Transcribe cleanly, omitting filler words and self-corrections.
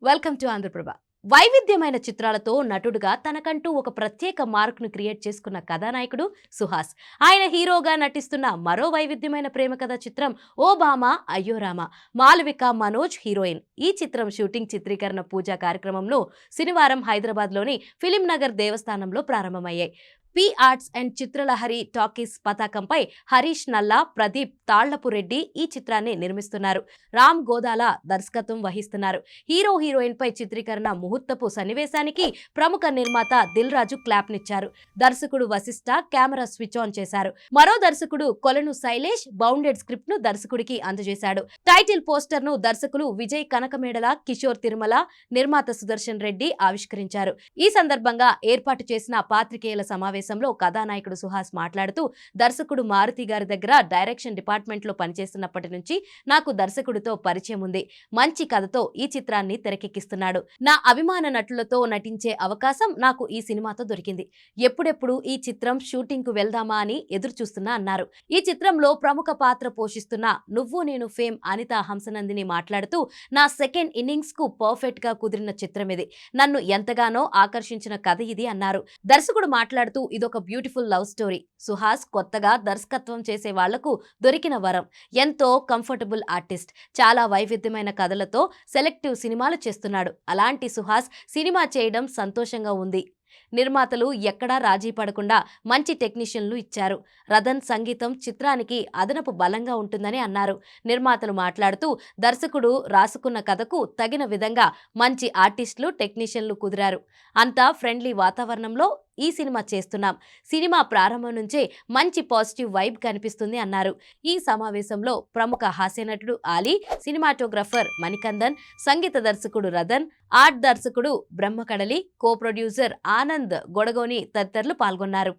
Welcome to Andhraprabha. వైవిధ్యమైన చిత్రాలతో నటుడుగా తనకంటూ ఒక ప్రత్యేక మార్క్ను క్రియేట్ చేసుకున్న కథానాయకుడు సుహాస్. ఆయన హీరోగా నటిస్తున్న మరో వైవిధ్యమైన ప్రేమ కథ చిత్రం ఓ బామ అయ్యో రామ. మాలవిక మనోజ్ హీరోయిన్. ఈ చిత్రం షూటింగ్ చిత్రీకరణ పూజా కార్యక్రమంలో శనివారం హైదరాబాద్లోని ఫిలిం నగర్ దేవస్థానంలో ప్రారంభమయ్యాయి. P arts and Chitralahari talkies పతాకంపై హరీష్ నల్లా, ప్రదీప్ తాళ్లపురెడ్డి ఈ చిత్రాన్ని నిర్మిస్తున్నారు. రామ్ గోదాల దర్శకత్వం వహిస్తున్నారు. హీరో హీరోయిన్ పై చిత్రీకరణ ముహూర్తపు సన్నివేశానికి ప్రముఖ నిర్మాత దిల్ రాజు క్లాప్నిచ్చారు. దర్శకుడు వశిష్ఠ కెమెరా స్విచ్ ఆన్ చేశారు. మరో దర్శకుడు కొలను శైలేష్ బౌండెడ్ స్క్రిప్ట్ ను దర్శకుడికి అందజేశాడు. టైటిల్ పోస్టర్ ను దర్శకులు విజయ్ కనకమేడల, కిషోర్ తిరుమల, నిర్మాత సుదర్శన్ రెడ్డి ఆవిష్కరించారు. ఈ సందర్భంగా ఏర్పాటు చేసిన పాత్రికేయుల సమావేశంలో కథానాయకుడు సుహాస్ మాట్లాడుతూ, దర్శకుడు మారుతి గారి దగ్గర డైరెక్షన్ డిపార్ట్మెంట్ లో పనిచేస్తున్నప్పటి నుంచి నాకు దర్శకుడితో పరిచయం ఉంది. మంచి కథతో ఈ చిత్రాన్ని తెరకెక్కిస్తున్నాడు. నా అభిమాన నటులతో నటించే అవకాశం నాకు ఈ సినిమాతో దొరికింది. ఎప్పుడెప్పుడు ఈ చిత్రం షూటింగ్ కు వెళ్దామా అని ఎదురు చూస్తున్నా అన్నారు. ఈ చిత్రంలో ప్రముఖ పాత్ర పోషిస్తున్న నువ్వు నేను ఫేమ్ అనిత హంసనందిని మాట్లాడుతూ, నా సెకండ్ ఇన్నింగ్స్ కు పర్ఫెక్ట్ గా కుదిరిన చిత్రం ఇది. నన్ను ఎంతగానో ఆకర్షించిన కథ ఇది అన్నారు. దర్శకుడు మాట్లాడుతూ, ఇదొక బ్యూటిఫుల్ లవ్ స్టోరీ. సుహాస్ కొత్తగా దర్శకత్వం చేసే వాళ్లకు దొరికిన వరం. ఎంతో కంఫర్టబుల్ ఆర్టిస్ట్. చాలా వైవిధ్యమైన కథలతో సెలెక్టివ్ సినిమాలు చేస్తున్నాడు. అలాంటి సుహాస్ సినిమా చేయడం సంతోషంగా ఉంది. నిర్మాతలు ఎక్కడా రాజీ పడకుండా మంచి టెక్నీషియన్లు ఇచ్చారు. రతన్ సంగీతం చిత్రానికి అదనపు బలంగా ఉంటుందని అన్నారు. నిర్మాతలు మాట్లాడుతూ, దర్శకుడు రాసుకున్న కథకు తగిన విధంగా మంచి ఆర్టిస్టులు, టెక్నీషియన్లు కుదిరారు. అంతా ఫ్రెండ్లీ వాతావరణంలో ఈ సినిమా చేస్తున్నాం. సినిమా ప్రారంభం నుంచే మంచి పాజిటివ్ వైబ్ కనిపిస్తుంది అన్నారు. ఈ సమావేశంలో ప్రముఖ హాస్యనటుడు ఆలీ, సినిమాటోగ్రఫర్ మణికందన్, సంగీత దర్శకుడు రతన్, ఆర్ట్ దర్శకుడు బ్రహ్మకడలి, కో ప్రొడ్యూసర్ ఆనంద్ గొడగోని తదితరులు పాల్గొన్నారు.